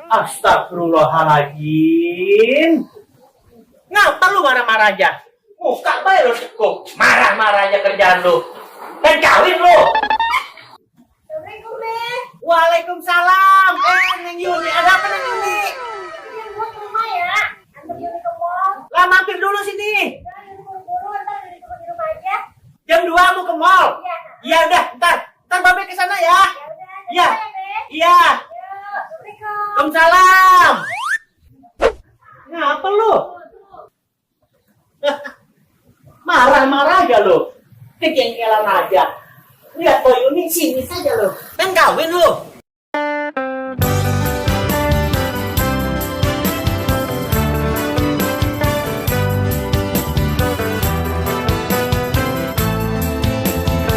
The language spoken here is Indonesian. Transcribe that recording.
Astagfirullahaladzim. Ngapa lu marah-marah aja? Muka baik lu cukup. Marah-marah aja kerjaan lu. Kan kawin lu. Assalamualaikum, Deh. Waalaikumsalam. Neng Yuni. Ada apa Neng Yuni? Ini gua ke rumah ya. Antar Yuni ke mall. Lah mampir dulu sini. Udah, Yuni buru-buru, ntar Yuni tunggu di rumah aja. Jam 2 mau ke mall. Iya. Iya udah, ntar Babe ke sana ya. Ya udah. Iya. Dadah, Deh. Iya. Yuk, Assalamualaikum. Waalaikumsalam. Ngapa lu? Marah-marah aja lu. Kejengkelan aja. Lihat Boy Yuni sini saja lu. Kan kawin lu.